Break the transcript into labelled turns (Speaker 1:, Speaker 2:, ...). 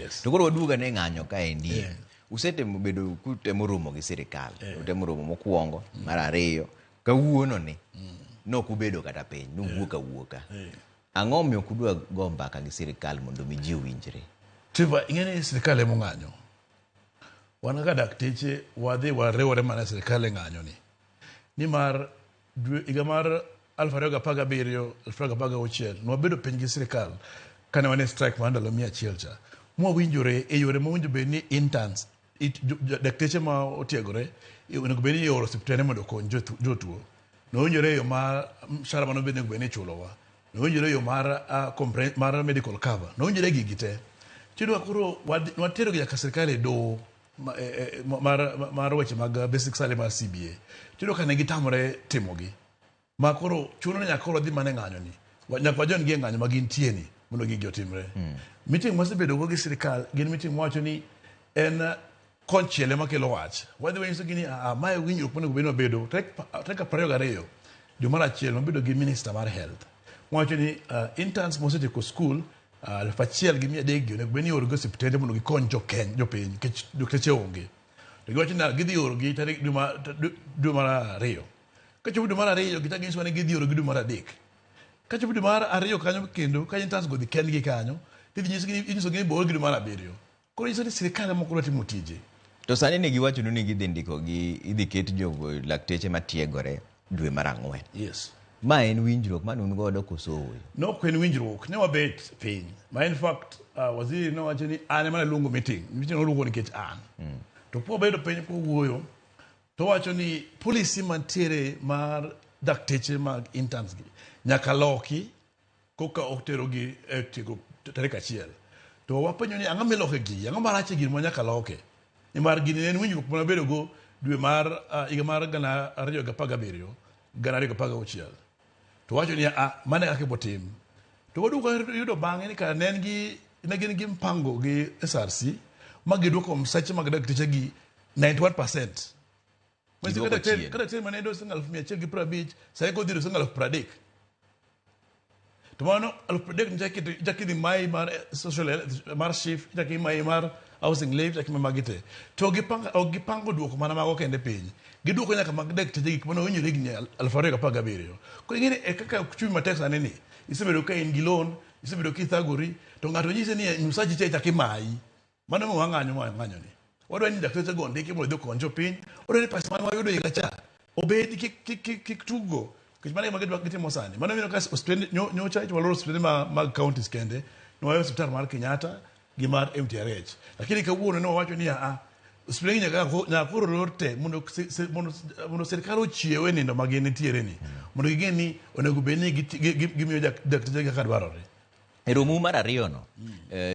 Speaker 1: Yes.
Speaker 2: To koro waduoga ne ng'anyo ka endi. Usetemo bedo kutemo romo gi sirkal. Utemo romo mokwongo, mar ariyo, kawuono ni. Nok ubedo kata piny, nuwuoka. Ang'o miyo kudwa go mbaka gi sirkal mondo mi ji owinjre?
Speaker 1: Tiba ing'eni sirkal emo ng'anyo. Wan kaka dakteche wadhi wariwore mana sirkal e ng'anyo ni. Nimar higa mar 2017, 2016 nwabedo piny gi sirkal kane wane strike mar ndalo 100 cha. Mwawinjore e yore mowinjo bed ni interns, dakteche ma otiegore, onego bed ni ioro osiptende mondo okony jotuo. Nowinjore e yo mar mshahara mano bed ni chulowa. Nowinjore e yo mar medical cover. Nowinjore gigi te. Chidwa koro watero gi nyaka sirkal e doho mar weche mag basic salary mar CBA. Chidwa ka ne gitamore timogi. Ma koro chuno ni nyaka koro dhi mane ng'anyo ni. Nyaka wajon gi ng'anyo ma gintie ni mondo gigi otimre. Meeting mosebedo go gi sirkal gin meeting mwacho ni en konchiele makelo wach. Wadhi wanyiso gini mae winjruok monego bed mabedo tek 22 dwe mar achiel mabedo gi minister mar health. Mwacho ni interns mosetieko school 1,300 onego bed ni ioro go osiptende mondo gikony jopiny nikech dokteche onge. To giwacho ni gidhi oro gi tarik dwe mar ariyo. Kachopo dwe mar ariyo gitaginyiso ni gidhi oro gi dwe mar adek. Kachopo dwe mar ariyo kanyo kendo ka interns go dhi kendgi kanyo inyiso gi ni bor gi dwe mar abiriyo. Koro inyiso ni sirkal moko timo tije.
Speaker 2: To sani ne giwacho ni gidhi ndiko gi idhi ket jogo lakteche matiegore dwe mar 4.
Speaker 1: Yes.
Speaker 2: Ma en winjruok mane un godo koso?
Speaker 1: No kwen winjruok ne wabet piny. Ma in fact waziri no wacho ni an ema luongo meeting noluongo nikech an. To po bedo piny ko wuoyo to wacho ni policy mantiere mar dakteche mag interns gi nyaka loki koka otero gi tiego tarik 1. To wapenjo ni ang'o miloke gi, ang'o marache gir mo nyaka loke. Nimar gini en winjruok mane bedo go dwe mar higa mar 2017, 2016. To wacho ni mane kake botim. To waduoko yudo bang'e ni ka ne gin gi mpango gi SRC ma giduoko msache mag dakteche gi 91%. Kada tel mane do 1,150 sai ko diro 30,000. To mano 30,000 jakidi mai mar social mar shift jakidi mai mar housing levy jakidi magite. To gipango duoko mana mago kende piny. Giduoko nyaka mag dakteche gik mano winjo rigni 2017. Ko ingene e kaka chumi matek sani ni isebedo ka in gi loan, isebedo ka ithagori, to ng'ato nyise ni msachi che chaki mai. Mano mo ng'anyo ni. Wadwa ni dakteche go ndiki mondo konjo piny. Wadwa ni pesa mane wayudo higa cha obed kik tugo. Kich mane magedwa gitimo sani. Mano mino ka hospital nyocha waloro hospital mag counties kende. No wayo hospital mar Kenyatta gi mar MTRH. Lakini kawuono ne wacho ni hospital nyaka koro lorte mondo sirkal ochiewe nindo magin nitiere ni. Mondo gigeni ni onego bed ni gimiyo dakteche kaka dwarore.
Speaker 2: E romo mar ariyo no